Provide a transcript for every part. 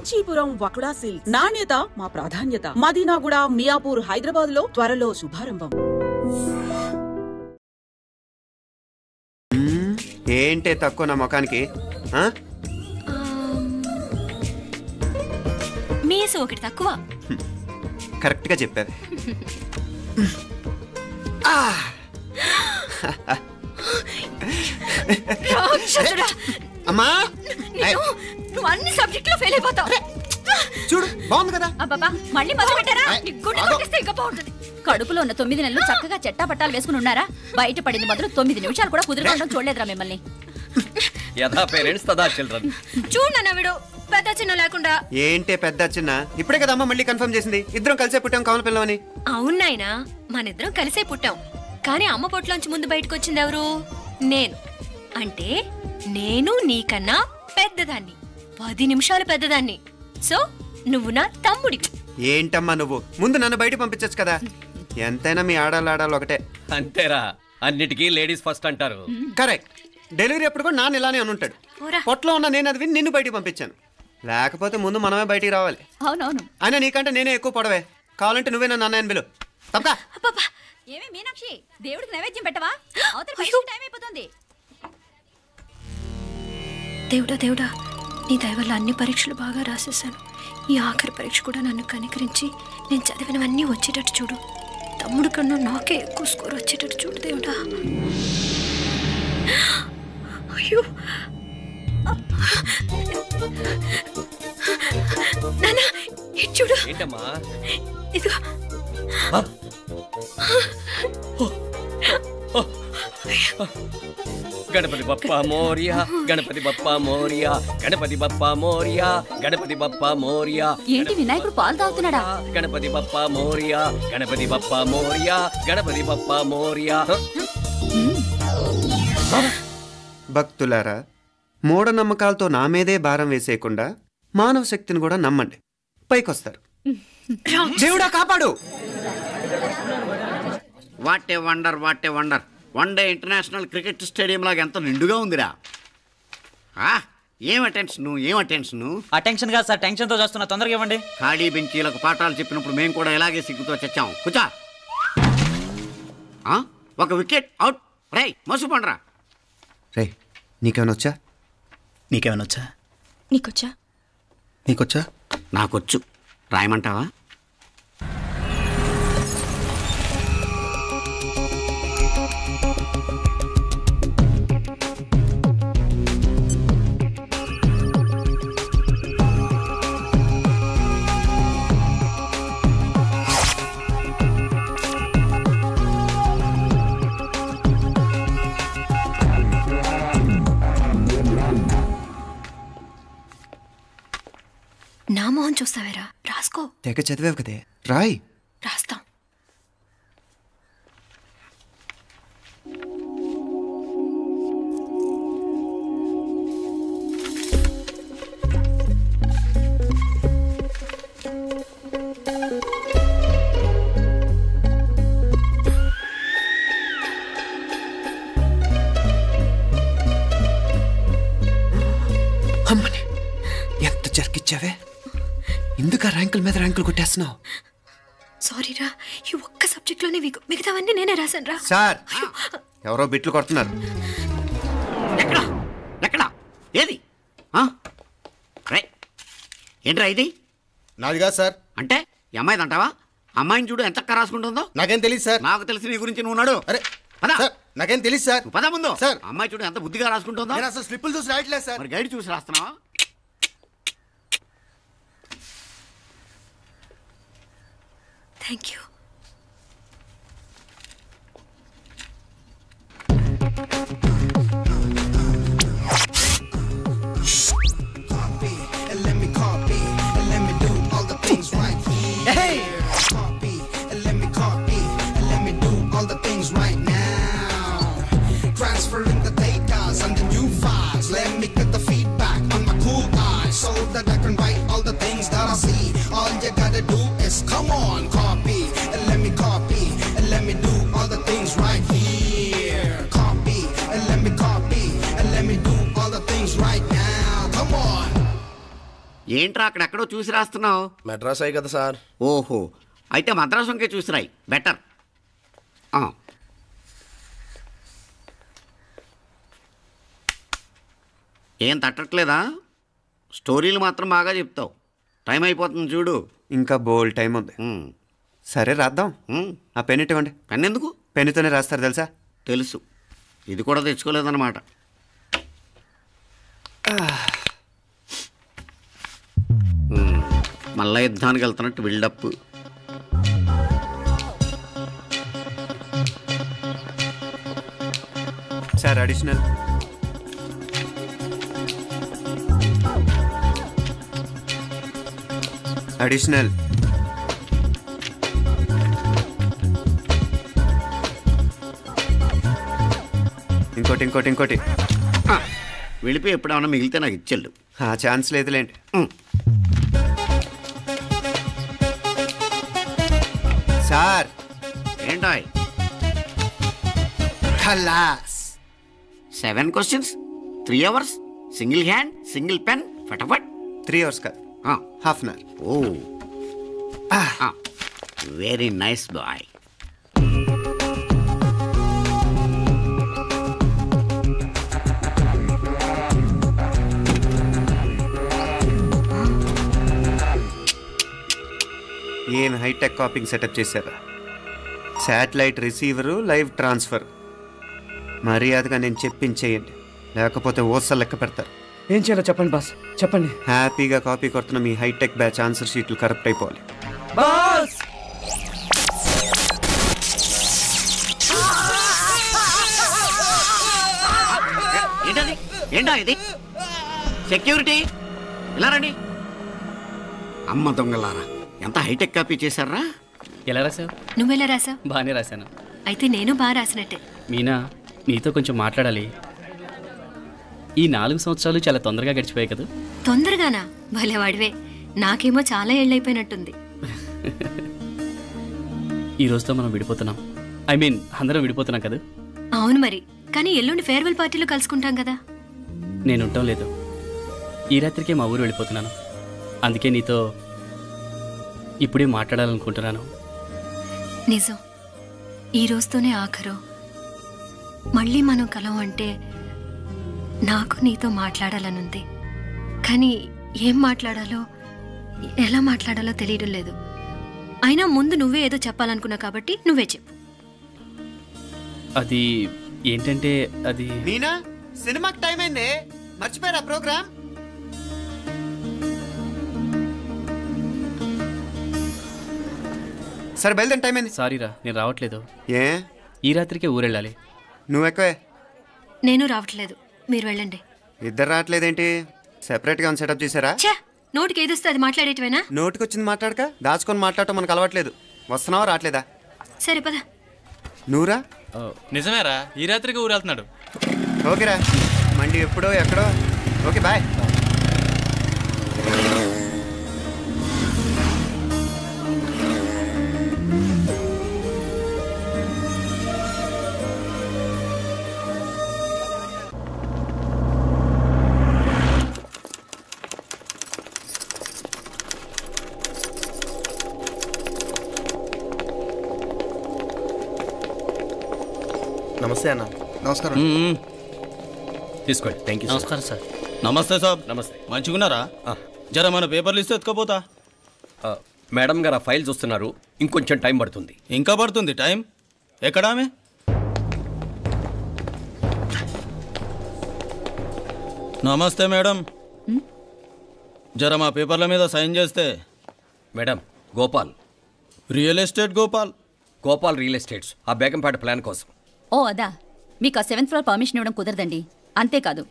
Kanchipuram వకుడా silks. నాణ్యత మా ప్రాధాన్యత. మదీనాగూడ, మియాపూర్, హైదరాబాద్ లో త్వరలో శుభారంభం. ఏంటే తక్కువ నా ముఖానికి? మీసు ఒకటి తక్కువ. కరెక్ట్ గా చెప్పారు. అమ్మా నువ్వు అన్ని సబ్జెక్టులో ఫెయిల్ అయిపోతావు. చూడు బాగుంది కదా. అబ్బబ్బా మళ్ళీ మొదలు పెట్టారా? ఇంకా బాగుంటుంది. కడుపులో ఉన్న 9 నెలలు చక్కగా చెట్టా పట్టాలు వేసుకుని ఉన్నారా? బయట పడింది మొదలు 9 నిమిషాలు కూడా కుదురుకోవడం చూడలేదురా మిమ్మల్ని. యథా పేరెంట్స్ తదా చిల్డ్రన్. చూడన్నా వీడు పెద్ద చిన్న లేకుండా. ఏంటే పెద్ద చిన్న? ఇప్పుడే కదా అమ్మ మళ్ళీ కన్ఫర్మ్ చేసింది ఇద్దరం కలిసే పుట్టాం కావాలి పిల్లవని. అవునాయినా, మనిద్దరం కలిసే పుట్టాం. కానీ అమ్మ పొట్లోంచి ముందు బయటకు వచ్చింది ఎవరు? నేను. అంటే నేను నీకన్నా పెద్దదాన్ని, 10 నిమిషాలు పెద్దదాన్ని. సో నువ్వు నా తమ్ముడివి. ఏంటమ్మా నువ్వు? ముందు నన్ను బయట పంపించచ్చు కదా. ఎంతైనా మీ ఆడాలు ఒకటే. అంతేరా, అన్నిటికీ లేడీస్ ఫస్ట్ అంటారు. కరెక్ట్. డెలివరీ అప్పుడు కూడా నాన్న ఇలానే అనుంటాడు. పొట్లో ఉన్న నేను అది విని నిన్ను బయటికి పంపించాను. లేకపోతే ముందు మనమే బయటికి రావాలి. అవునవును. అయినా నీకంటే నేనే ఎక్కువ పొడవే. కావాలంటే నువ్వే నన్ను అన్నయ్యను పిలు. తప్ప ఏమే మీనాక్షి, దేవుడికి నైవేద్యం పెట్టవా? టైం అయిపోతుంది. దేవుడా దేవుడా, నీ దయ వల్ల అన్ని పరీక్షలు బాగా రాసేసాను. ఈ ఆఖరి పరీక్ష కూడా నన్ను కనికరించి నేను చదివినవన్నీ వచ్చేటట్టు చూడు. తమ్ముడు కన్నా నాకే ఎక్కువ స్కోర్ వచ్చేటట్టు చూడు దేవుడా. అయ్యో నానా, ఇది చూడు. ఏంటమ్మా? ఇదిగో. గణపతి బప్పా మోరియా, గణపతి బప్పా మోరియా, గణపతి బప్పా మోరియా, గణపతి బప్పా మోరియా. ఏంటి వినాయకుడు పాలు తాగుతున్నాడా? గణపతి బప్పా మోరియా, గణపతి బప్పా మోరియా, గణపతి బప్పా మోరియా. భక్తులారా, మూఢనమ్మకాలతో నా మీదే భారం వేసేయకుండా మానవ శక్తిని కూడా నమ్మండి, పైకొస్తారు. దేవుడా కాపాడు. What a wonder, what a wonder. One day international cricket stadium లాగా ఎంత నిండుగా ఉందిరా. ఏం అటెన్షన్, ఏం అటెన్షన్? అటెన్షన్ కాదు సార్, టెన్షన్ తో చూస్తున్నా. తొందరగా ఇవ్వండి. ఖాళీ బెంచీలకు పాఠాలు చెప్పినప్పుడు మేము కూడా ఇలాగే సిగ్గుతో చచ్చాం. కూర్చో. ఒక వికెట్ అవుట్. రై మసు పండరా. రే నీకేమైనా వచ్చా? నీకేమైనా వచ్చా? నీకొచ్చా? నీకొచ్చా? నాకొచ్చు. రాయమంటావా? నా మొహం చూస్తావేరా? రాసుకో. తెగ చదివావు కదే, రాయ్. రాస్తాం. అమ్మని ఎంత జరికిచ్చావే. ఎందుకు ర్యాంకుల మీద ర్యాంకులు కొట్టేస్తున్నావు? సారీరా, ఈ ఒక్క సబ్జెక్ట్లోనే మిగతావన్నీ నేనే రాశాను రా. సార్, ఎవరో బిట్లు కొడుతున్నారు. ఎక్కడ ఎక్కడ ఏది? ఏంట్రా ఇది? నాది కాదు సార్. అంటే ఈ అమ్మాయిది అంటావా? అమ్మాయిని చూడు ఎంత రాసుకుంటుందో. నాకేం తెలియదు సార్. నాకు తెలిసి నీ గురించి నువ్వు నాడు. అరే సార్, నాకేం తెలియదు సార్. పద ముందు. సార్, అమ్మాయి చూడు ఎంత బుద్ధిగా రాసుకుంటుందో. నేను అసలు స్లిప్పులు చూసి రాయట్లేదు సార్. మరి గైడ్ చూసి రాస్తున్నావా? Thank you. That I can write all the things that I see. All you gotta do is come on, copy ఏంట్రా అక్కడెక్కడో చూసి రాస్తున్నావు? మెడ్రాస్ అయ్యి కదా సార్. ఓహో, అయితే మద్రాసు వంకే చూసి రాయి, బెటర్. ఏం తట్టట్లేదా? స్టోరీలు మాత్రం బాగా చెప్తావు. టైం అయిపోతుంది చూడు. ఇంకా బోల్ టైం ఉంది. సరే రాద్దాం. ఆ పెన్ ఇవ్వండి. పెన్ ఎందుకు? పెన్నుతోనే రాస్తారు తెలుసా? తెలుసు. ఇది కూడా తెచ్చుకోలేదన్నమాట. మళ్ళా యుద్ధానికి వెళ్తున్నట్టు బిల్డప్. Sir additional. అడిషనల్. ఇంకోటి వెళ్ళిపోయి ఎప్పుడేమన్నా మిగిలితే నాకు ఇచ్చెళ్ళు. ఆ ఛాన్స్ లేదులేండి. సార్ ఏంటాయ్? ఖలాస్. 7 questions, 3 hours, single hand, single pen, ఫటాఫట్. 3 hours కాదు, half an hour. Oh, very nice boy. ఏం హైటెక్ కాపింగ్ సెటప్ చేశారా? Satellite receiver, live transfer. మర్యాదగా నేను చెప్పించేయండి, లేకపోతే ఓసలు లెక్క పెడతారు. ఏం చేయాలో చెప్పండి బాస్, చెప్పండి. హ్యాపీగా కాపీ కొడుతున్న మీ హైటెక్ బ్యాచ్ ఆన్సర్ షీట్లు కరెక్ట్ అయిపోవాలి. బాస్ ఏంటా ఇది? సెక్యూరిటీ ఇలా రండి. అమ్మ దొంగలారా, ఎంత హైటెక్ కాపీ చేశారా? ఎలా రాసావు? నువ్వెలా రాసావు? బాగానే రాశాను. అయితే నేను బాగా రాసినట్టే. మీనా, నీతో కొంచెం మాట్లాడాలి. ఈ 4 సంవత్సరాలు చాలా తొందరగా గడిచిపోయాయి కదా? తొందరగానా? భలేవాడివే. నాకేమో చాలా ఏళ్ళైపోయినట్టుంది. ఈ రోజుతో మనం విడిపోతున్నాం. ఐ మీన్ అందరం విడిపోతున్నాం కదా? అవును మరి, కానీ ఎల్లుండి ఫేర్వెల్ పార్టీలో కలుసుకుంటాం కదా. నేను ఉండటం లేదు. ఈ రాత్రికే మా ఊరు వెళ్ళిపోతున్నాను. అందుకే నీతో ఇప్పుడే మాట్లాడాలనుకుంటున్నాను. నిజం, ఈ రోజుతోనే ఆఖరు. మళ్ళీ మనం కలం అంటే నాకు నీతో మాట్లాడాలనుంది. కానీ ఏం మాట్లాడాలో, ఎలా మాట్లాడాలో తెలియడం లేదు. అయినా ముందు నువ్వే ఏదో చెప్పాలనుకున్నా కాబట్టి నువ్వే చెప్పు. అది ఏంటంటే, అది మీనా, సినిమాకి టైం అయింది, మర్చిపోయారా ప్రోగ్రామ్? సరే బయలుదేరి, టైం అయింది. సారీరా, నేను రావట్లేదు. ఏ? ఈ రాత్రికే ఊరెళ్ళాలి. నువ్వు ఎక్కువే. నేను రావట్లేదు, మీరు వెళ్ళండి. ఇద్దరు రావట్లేదేంటి? సెపరేట్గా సెటప్ చేశారా? నోటికి ఏదొస్తే అది మాట్లాడేటివేనా? నోటికి వచ్చింది మాట్లాడక దాచుకొని మాట్లాడటం మనకు అలవాట్లేదు. వస్తున్నావా రావట్లేదా? సరే పద. నువ్వురా. నిజమేరా, ఈ రాత్రికి ఊరు వెళ్తున్నాడు. ఓకేరా, మండి ఎప్పుడో ఎక్కడో. Okay bye. నమస్తే అన్న. నమస్కారం. తీసుకోండి. Thank you. నమస్కారం సార్. నమస్తే సాబ్. నమస్తే. మంచిగున్నారా? జర మన పేపర్లు ఇస్తే ఎత్తుకోపోతా. మేడం గారు ఆ ఫైల్ చూస్తున్నారు, ఇంకొంచెం టైం పడుతుంది. ఇంకా పడుతుంది టైం? ఎక్కడామే? నమస్తే మేడం, జర మా పేపర్ల మీద సైన్ చేస్తే. Madam, Gopal. Real estate Gopal. Gopal real estates, ఆ బేగంపేట ప్లాన్ కోసం. ఓ అదా, మీకు ఆ 7th ఫ్లోర్ పర్మిషన్ ఇవ్వడం కుదరదండి. అంతేకాదు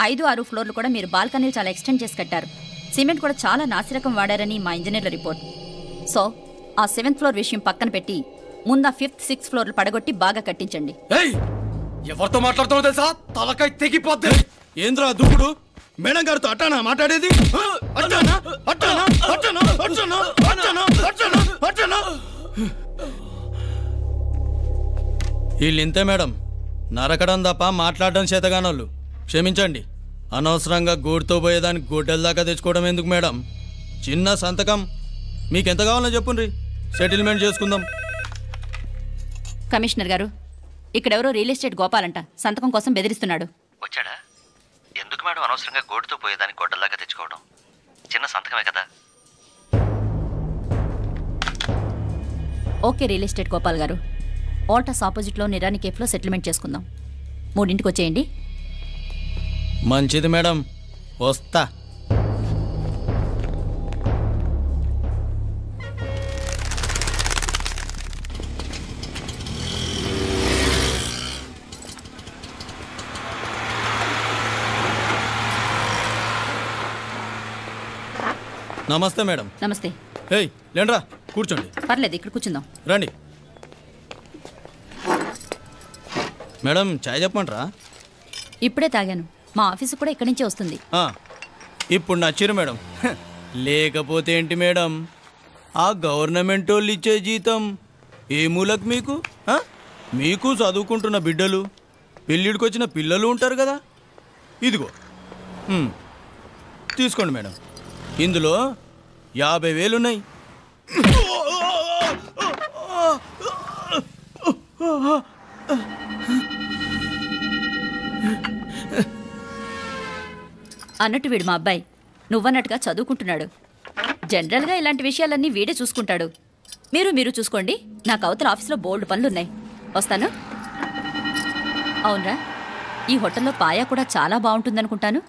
5, 6 ఫ్లోర్లు కూడా మీరు బాల్కనీలు చాలా ఎక్స్టెండ్ చేసి కట్టారు. సిమెంట్ కూడా చాలా నాసిరకం వాడారని మా ఇంజనీర్ల రిపోర్ట్. సో ఆ 7th ఫ్లోర్ విషయం పక్కన పెట్టి ముందు ఆ 5th, 6th ఫ్లోర్లు పడగొట్టి బాగా కట్టించండి. ఎవరితో మాట్లాడుతావు తెలుసా? తలకాయ తెగిపోద్ది. ఏంద్రా దూకుడు? మేడం గారితో అట్టానా మాట్లాడేది? అట్టానా అట్టానా అట్టానా అట్టానా అట్టానా అట్టానా అట్టానా? వీళ్ళు ఇంతే మేడం, నరకడం తప్ప మాట్లాడడం చేతగానోళ్ళు. క్షమించండి. అనవసరంగా గోడుతో పోయేదానికి గొడ్డల దాకా తెచ్చుకోవడం ఎందుకు మేడం? చిన్న సంతకం మీకు ఎంత కావాలో చెప్పుండ్రి, సెటిల్మెంట్ చేసుకుందాం. కమిషనర్ గారు, ఇక్కడెవరో రియల్ ఎస్టేట్ గోపాలంట సంతకం కోసం బెదిరిస్తున్నాడు. వచ్చాడా? ఎందుకు మేడం అనవసరంగా గోడుతో పోయేదానికి గొడ్డల్లాగా తెచ్చుకోవడం? చిన్న సంతకమే కదా. ఓకే రియల్ ఎస్టేట్ గోపాల్ గారు, ఆల్టాస్ ఆపోజిట్లో నిరాని కేఫ్లో సెటిల్మెంట్ చేసుకుందాం. 3ంటికి వచ్చేయండి. మంచిది మేడం, వస్తా. నమస్తే మేడం. నమస్తే. ఏయ్ లేండ్రా, కూర్చోండి. పర్లేదు, ఇక్కడ కూర్చుందాం. రండి మేడం, చాయ్ చెప్పమంటారా? ఇప్పుడే తాగాను. మా ఆఫీసు కూడా ఇక్కడి నుంచే వస్తుంది. ఇప్పుడు నచ్చిరు మేడం. లేకపోతే ఏంటి మేడం, ఆ గవర్నమెంట్ వాళ్ళు ఇచ్చే జీతం ఏ మూలకు మీకు? మీకు చదువుకుంటున్న బిడ్డలు, పెళ్ళిడికి వచ్చిన పిల్లలు ఉంటారు కదా. ఇదిగో తీసుకోండి మేడం, ఇందులో 50,000 ఉన్నాయి. అన్నట్టు వీడు మా అబ్బాయి నువ్వన్నట్టుగా చదువుకుంటున్నాడు. జనరల్గా ఇలాంటి విషయాలన్నీ వీడే చూసుకుంటాడు. మీరు చూసుకోండి. నాకు అవతల ఆఫీస్లో బోల్డ్ పనులున్నాయి. వస్తాను. అవునరా, ఈ హోటల్లో పాయా కూడా చాలా బాగుంటుందనుకుంటాను.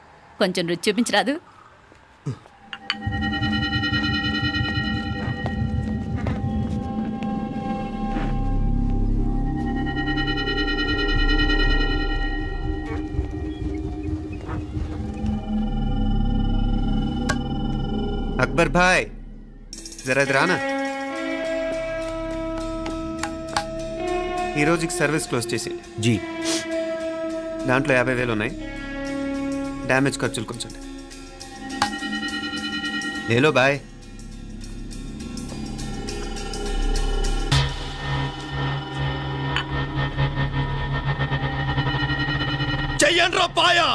కొంచెం రుచి చూపించరాదు? అక్బర్ భాయ్, జరా రానా. ఈ రోజుకి సర్వీస్ క్లోజ్ చేసి జీ. దాంట్లో 50,000 ఉన్నాయి. డ్యామేజ్ ఖర్చులు కొంచెం లేలో బాయ్. చెయ్యండి రా పాయా.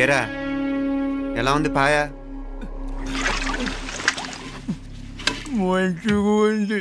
ఏరా ఎలా ఉంది పాయ? మంచిగా ఉంది.